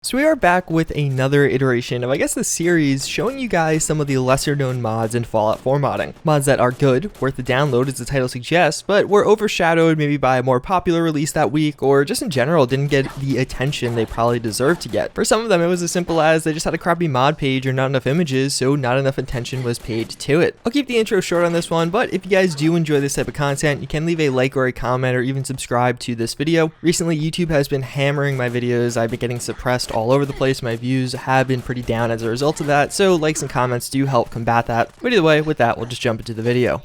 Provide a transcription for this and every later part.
So we are back with another iteration of, I guess, the series showing you guys some of the lesser known mods in Fallout 4 modding. Mods that are good, worth the download as the title suggests, but were overshadowed maybe by a more popular release that week, or just in general didn't get the attention they probably deserved to get. For some of them it was as simple as they just had a crappy mod page or not enough images, so not enough attention was paid to it. I'll keep the intro short on this one, but if you guys do enjoy this type of content, you can leave a like or a comment or even subscribe to this video. Recently YouTube has been hammering my videos. I've been getting suppressed all over the place. My views have been pretty down as a result of that, so likes and comments do help combat that. But either way, with that, we'll just jump into the video.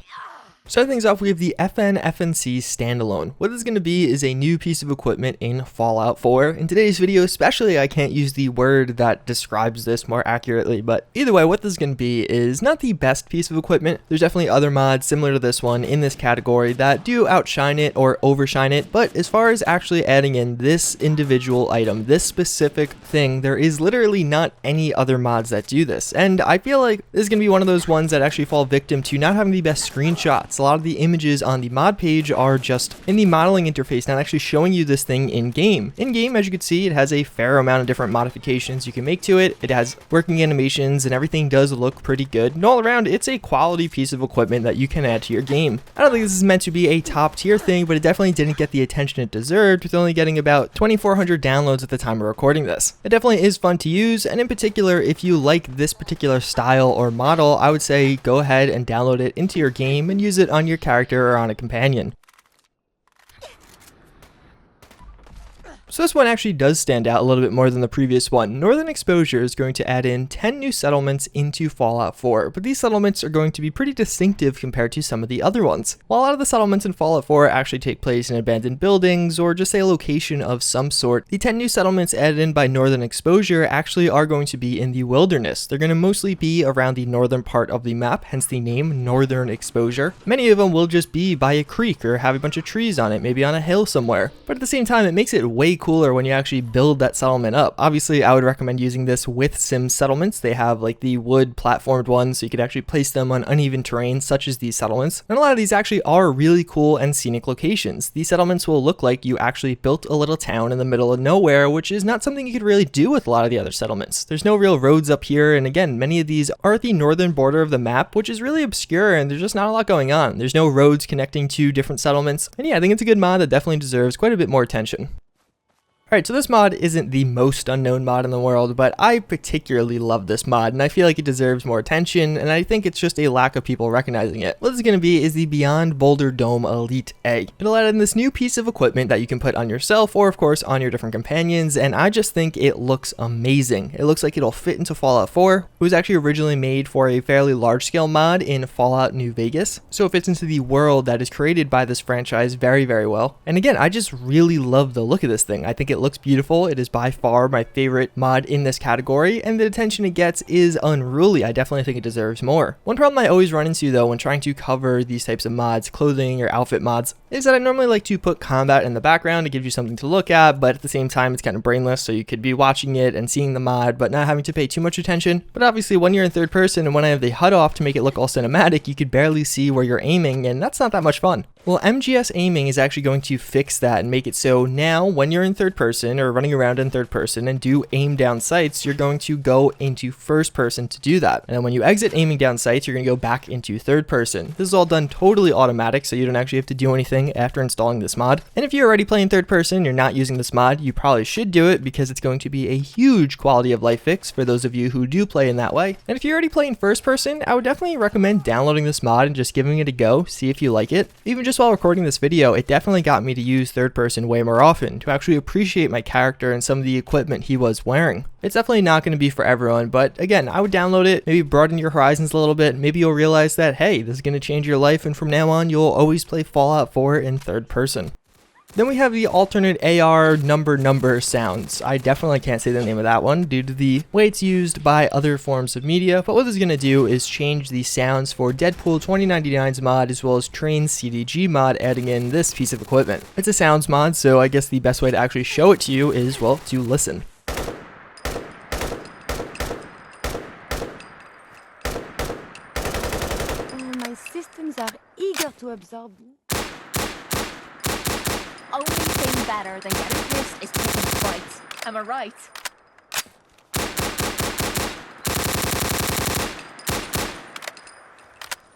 Starting things off, we have the FNC Standalone. What this is going to be is a new piece of equipment in Fallout 4. In today's video especially, I can't use the word that describes this more accurately, but either way, what this is going to be is not the best piece of equipment. There's definitely other mods similar to this one in this category that do outshine it or overshine it, but as far as actually adding in this individual item, this specific thing, there is literally not any other mods that do this. And I feel like this is going to be one of those ones that actually fall victim to not having the best screenshots. A lot of the images on the mod page are just in the modeling interface, not actually showing you this thing in game. In game, as you can see, it has a fair amount of different modifications you can make to it. It has working animations and everything does look pretty good. And all around, it's a quality piece of equipment that you can add to your game. I don't think this is meant to be a top tier thing, but it definitely didn't get the attention it deserved, with only getting about 2,400 downloads at the time of recording this. It definitely is fun to use, and in particular, if you like this particular style or model, I would say go ahead and download it into your game and use it on your character or on a companion. So this one actually does stand out a little bit more than the previous one. Northern Exposure is going to add in 10 new settlements into Fallout 4, but these settlements are going to be pretty distinctive compared to some of the other ones. While a lot of the settlements in Fallout 4 actually take place in abandoned buildings or just a location of some sort, the 10 new settlements added in by Northern Exposure actually are going to be in the wilderness. They're going to mostly be around the northern part of the map, hence the name Northern Exposure. Many of them will just be by a creek or have a bunch of trees on it, maybe on a hill somewhere. But at the same time, it makes it way cooler when you actually build that settlement up. Obviously, I would recommend using this with sim settlements. They have like the wood platformed ones, so you could actually place them on uneven terrain such as these settlements. And a lot of these actually are really cool and scenic locations. These settlements will look like you actually built a little town in the middle of nowhere, which is not something you could really do with a lot of the other settlements. There's no real roads up here, and again, many of these are at the northern border of the map, which is really obscure and there's just not a lot going on. There's no roads connecting to different settlements. And yeah, I think it's a good mod that definitely deserves quite a bit more attention. Alright, so this mod isn't the most unknown mod in the world, but I particularly love this mod, and I feel like it deserves more attention, and I think it's just a lack of people recognizing it. What this is going to be is the Beyond Boulder Dome Elite A. It'll add in this new piece of equipment that you can put on yourself, or of course on your different companions, and I just think it looks amazing. It looks like it'll fit into Fallout 4. It was actually originally made for a fairly large-scale mod in Fallout New Vegas, so it fits into the world that is created by this franchise very, very well. And again, I just really love the look of this thing. I think it looks beautiful. It is by far my favorite mod in this category, and the attention it gets is unruly. I definitely think it deserves more. One problem I always run into though when trying to cover these types of mods, clothing or outfit mods, is that I normally like to put combat in the background to give you something to look at, but at the same time it's kind of brainless, so you could be watching it and seeing the mod but not having to pay too much attention. But obviously when you're in third person and when I have the HUD off to make it look all cinematic, you could barely see where you're aiming, and that's not that much fun. Well, MGS Aiming is actually going to fix that and make it so now when you're in third person or running around in third person and do aim down sights, you're going to go into first person to do that. And then when you exit aiming down sights, you're going to go back into third person. This is all done totally automatic, so you don't actually have to do anything after installing this mod. And if you're already playing third person, you're not using this mod, you probably should do it because it's going to be a huge quality of life fix for those of you who do play in that way. And if you're already playing first person, I would definitely recommend downloading this mod and just giving it a go, see if you like it. Even just while recording this video, it definitely got me to use third person way more often, to actually appreciate my character and some of the equipment he was wearing. It's definitely not going to be for everyone, but again, I would download it, maybe broaden your horizons a little bit. Maybe you'll realize that, hey, this is going to change your life, and from now on, you'll always play Fallout 4 in third person. Then we have the alternate AR number sounds. I definitely can't say the name of that one due to the way it's used by other forms of media, but what this is going to do is change the sounds for Deadpool 2099's mod as well as Train's CDG mod, adding in this piece of equipment. It's a sounds mod, so I guess the best way to actually show it to you is, well, to listen. My systems are eager to absorb you. Only thing better than getting pissed is taking fights. Am I right?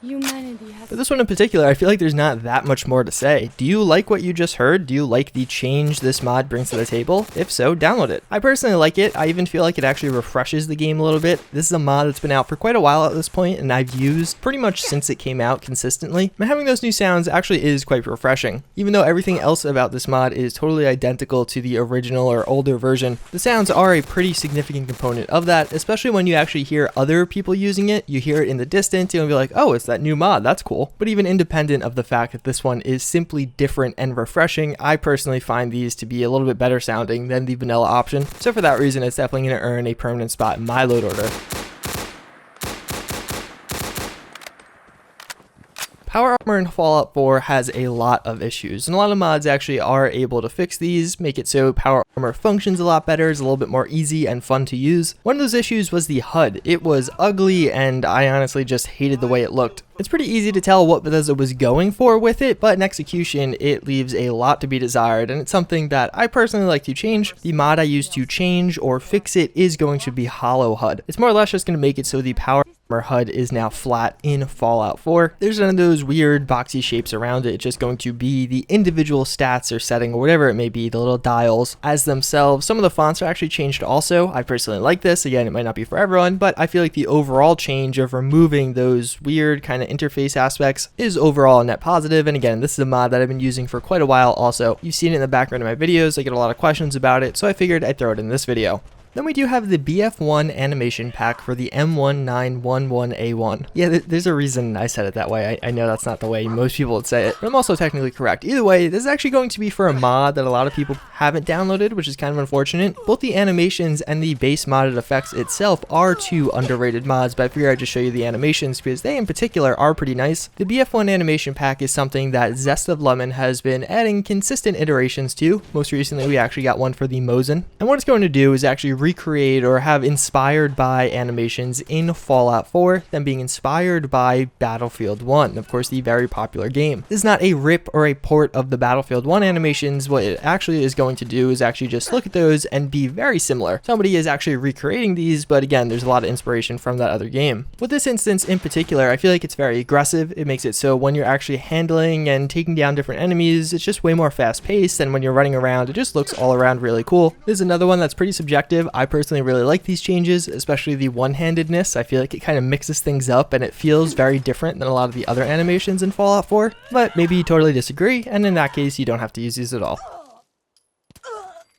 Humanity has For this one in particular, I feel like there's not that much more to say. Do you like what you just heard? Do you like the change this mod brings to the table? If so, download it. I personally like it. I even feel like it actually refreshes the game a little bit. This is a mod that's been out for quite a while at this point, and I've used pretty much since it came out consistently. And having those new sounds actually is quite refreshing. Even though everything else about this mod is totally identical to the original or older version, the sounds are a pretty significant component of that, especially when you actually hear other people using it. You hear it in the distance, you'll be like, oh, it's that new mod, that's cool. But even independent of the fact that this one is simply different and refreshing, I personally find these to be a little bit better sounding than the vanilla option. So for that reason, it's definitely going to earn a permanent spot in my load order. Power Armor in Fallout 4 has a lot of issues, and a lot of mods actually are able to fix these, make it so Power Armor functions a lot better, is a little bit more easy and fun to use. One of those issues was the HUD. It was ugly, and I honestly just hated the way it looked. It's pretty easy to tell what Bethesda was going for with it, but in execution, it leaves a lot to be desired, and it's something that I personally like to change. The mod I use to change or fix it is going to be HoloHUD. It's more or less just going to make it so the Power Armor HUD is now flat in Fallout 4. There's none of those weird boxy shapes around it. It's just going to be the individual stats or setting or whatever it may be, the little dials as themselves. Some of the fonts are actually changed also. I personally like this. Again, it might not be for everyone, but I feel like the overall change of removing those weird kind of interface aspects is overall a net positive. And again, this is a mod that I've been using for quite a while also. You've seen it in the background of my videos. I get a lot of questions about it, so I figured I'd throw it in this video. Then we do have the BF1 animation pack for the M1911A1. Yeah, there's a reason I said it that way. I know that's not the way most people would say it, but I'm also technically correct. Either way, this is actually going to be for a mod that a lot of people haven't downloaded, which is kind of unfortunate. Both the animations and the base modded effects itself are two underrated mods, but I figured I'd just show you the animations because they in particular are pretty nice. The BF1 animation pack is something that Zest of Lemon has been adding consistent iterations to. Most recently, we actually got one for the Mosin. And what it's going to do is actually recreate or have inspired by animations in Fallout 4, then being inspired by Battlefield 1, of course the very popular game. This is not a rip or a port of the Battlefield 1 animations. What it actually is going to do is actually just look at those and be very similar. Somebody is actually recreating these, but again, there's a lot of inspiration from that other game. With this instance in particular, I feel like it's very aggressive. It makes it so when you're actually handling and taking down different enemies, it's just way more fast paced, and when you're running around, it just looks all around really cool. This is another one that's pretty subjective. I personally really like these changes, especially the one-handedness. I feel like it kind of mixes things up and it feels very different than a lot of the other animations in Fallout 4, but maybe you totally disagree, and in that case, you don't have to use these at all.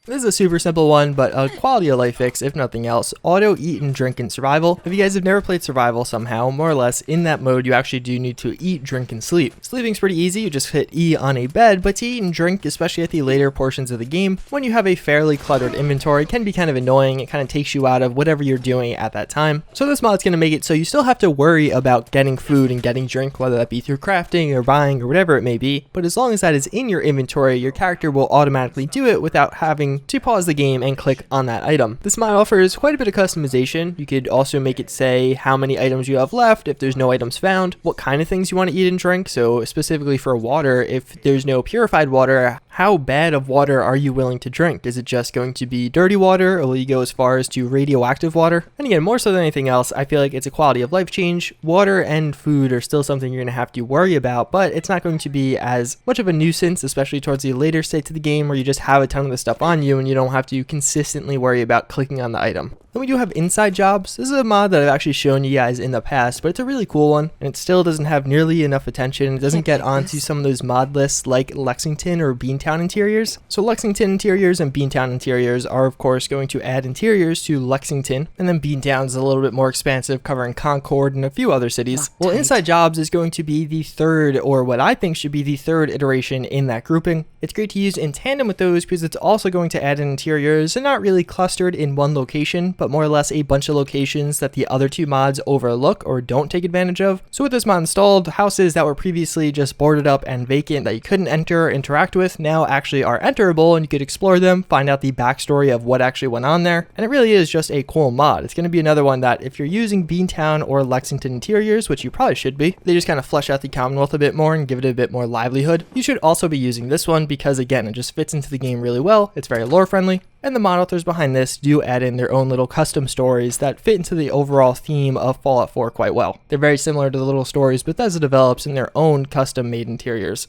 This is a super simple one, but a quality of life fix, if nothing else. Auto eat and drink in survival. If you guys have never played survival somehow, more or less, in that mode, you actually do need to eat, drink, and sleep. Sleeping's pretty easy. You just hit E on a bed, but to eat and drink, especially at the later portions of the game, when you have a fairly cluttered inventory, can be kind of annoying. It kind of takes you out of whatever you're doing at that time. So this mod's going to make it so you still have to worry about getting food and getting drink, whether that be through crafting or buying or whatever it may be. But as long as that is in your inventory, your character will automatically do it without having to pause the game and click on that item. This mod offers quite a bit of customization. You could also make it say how many items you have left, if there's no items found, what kind of things you want to eat and drink. So specifically for water, if there's no purified water, how bad of water are you willing to drink? Is it just going to be dirty water, or will you go as far as to radioactive water? And again, more so than anything else, I feel like it's a quality of life change. Water and food are still something you're going to have to worry about, but it's not going to be as much of a nuisance, especially towards the later states of the game where you just have a ton of this stuff on you and you don't have to consistently worry about clicking on the item. Then we do have inside jobs. This is a mod that I've actually shown you guys in the past, but it's a really cool one, and it still doesn't have nearly enough attention. It doesn't get onto some of those mod lists like Lexington or Beantown interiors. So Lexington interiors and Beantown interiors are of course going to add interiors to Lexington, and then Beantown is a little bit more expansive, covering Concord and a few other cities. Well, inside jobs is going to be the third, or what I think should be the third iteration in that grouping. It's great to use in tandem with those because it's also going to add in interiors and not really clustered in one location, but more or less a bunch of locations that the other two mods overlook or don't take advantage of. So with this mod installed, houses that were previously just boarded up and vacant that you couldn't enter or interact with now now actually are enterable, and you could explore them, find out the backstory of what actually went on there, and it really is just a cool mod. It's going to be another one that if you're using Beantown or Lexington interiors, which you probably should be, they just kind of flesh out the Commonwealth a bit more and give it a bit more livelihood. You should also be using this one because, again, it just fits into the game really well. It's very lore friendly, and the mod authors behind this do add in their own little custom stories that fit into the overall theme of Fallout 4 quite well. They're very similar to the little stories Bethesda develops in their own custom made interiors.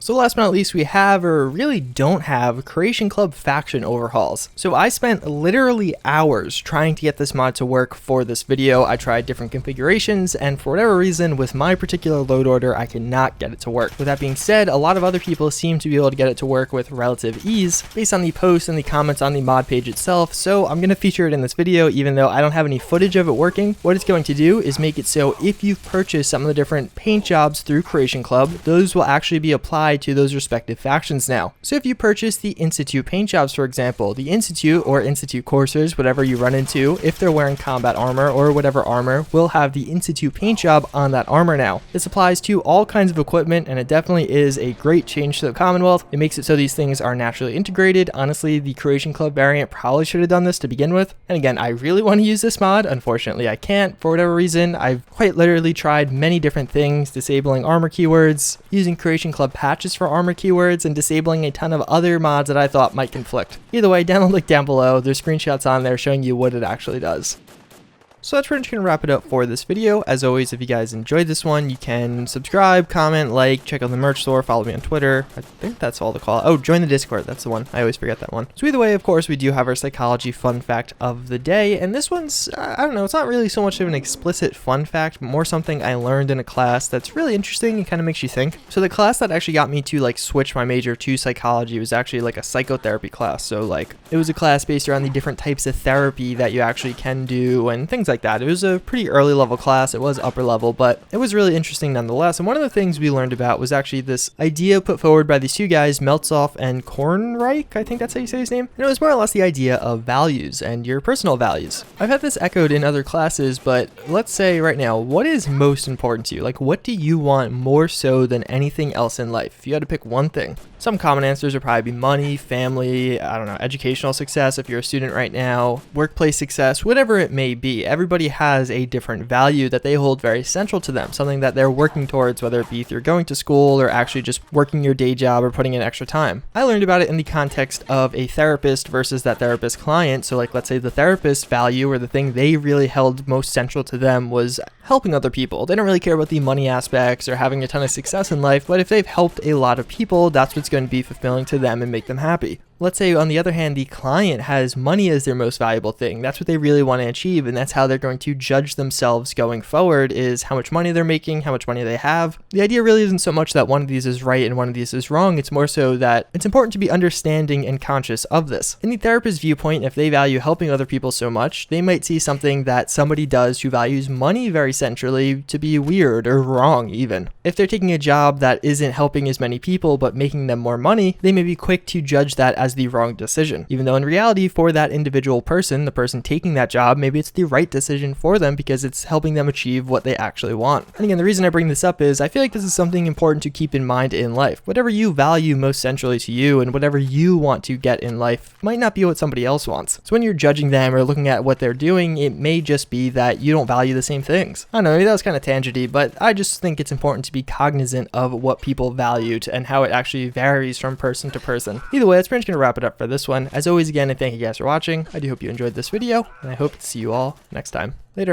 So last but not least, we have, or really don't have, Creation Club faction overhauls. So I spent literally hours trying to get this mod to work for this video. I tried different configurations, and for whatever reason, with my particular load order, I cannot get it to work. With that being said, a lot of other people seem to be able to get it to work with relative ease based on the posts and the comments on the mod page itself, so I'm going to feature it in this video even though I don't have any footage of it working. What it's going to do is make it so if you've purchased some of the different paint jobs through Creation Club, those will actually be applied to those respective factions now. So if you purchase the Institute paint jobs, for example, the Institute or Institute coursers, whatever you run into, if they're wearing combat armor or whatever armor, will have the Institute paint job on that armor now. This applies to all kinds of equipment, and it definitely is a great change to the Commonwealth. It makes it so these things are naturally integrated. Honestly, the Creation Club variant probably should have done this to begin with. And again, I really want to use this mod. Unfortunately, I can't for whatever reason. I've quite literally tried many different things, disabling armor keywords, using Creation Club patches for armor keywords, and disabling a ton of other mods that I thought might conflict. Either way, down the link down below, there's screenshots on there showing you what it actually does. So that's pretty much going to wrap it up for this video. As always, if you guys enjoyed this one, you can subscribe, comment, like, check out the merch store, follow me on Twitter. I think that's all the call. Oh, join the Discord. That's the one. I always forget that one. So either way, of course, we do have our psychology fun fact of the day. And this one's, I don't know, it's not really so much of an explicit fun fact, but more something I learned in a class that's really interesting and kind of makes you think. So the class that actually got me to like switch my major to psychology was actually like a psychotherapy class. So like it was a class based around the different types of therapy that you actually can do and things like that. It was a pretty early level class. It was upper level, but it was really interesting nonetheless. And one of the things we learned about was actually this idea put forward by these two guys, Meltzoff and Kornreich, I think that's how you say his name. And it was more or less the idea of values and your personal values. I've had this echoed in other classes, but let's say right now, what is most important to you? Like, what do you want more so than anything else in life? If you had to pick one thing. Some common answers would probably be money, family, I don't know, educational success if you're a student right now, workplace success, whatever it may be. Everybody has a different value that they hold very central to them, something that they're working towards, whether it be through going to school or actually just working your day job or putting in extra time. I learned about it in the context of a therapist versus that therapist client. So like, let's say the therapist value or the thing they really held most central to them was helping other people. They don't really care about the money aspects or having a ton of success in life, but if they've helped a lot of people, that's what's going to be fulfilling to them and make them happy. Let's say, on the other hand, the client has money as their most valuable thing. That's what they really want to achieve, and that's how they're going to judge themselves going forward, is how much money they're making, how much money they have. The idea really isn't so much that one of these is right and one of these is wrong. It's more so that it's important to be understanding and conscious of this. In the therapist's viewpoint, if they value helping other people so much, they might see something that somebody does who values money very centrally to be weird or wrong even. If they're taking a job that isn't helping as many people but making them more money, they may be quick to judge that as the wrong decision, even though in reality for that individual person, the person taking that job, maybe it's the right decision for them because it's helping them achieve what they actually want. And again, the reason I bring this up is I feel like this is something important to keep in mind in life. Whatever you value most centrally to you and whatever you want to get in life might not be what somebody else wants. So when you're judging them or looking at what they're doing, it may just be that you don't value the same things. I don't know, maybe that was kind of tangenty, but I just think it's important to be cognizant of what people valued and how it actually varies from person to person. Either way, that's pretty much going to wrap it up for this one. As always, again, I thank you guys for watching. I do hope you enjoyed this video, and I hope to see you all next time. Later.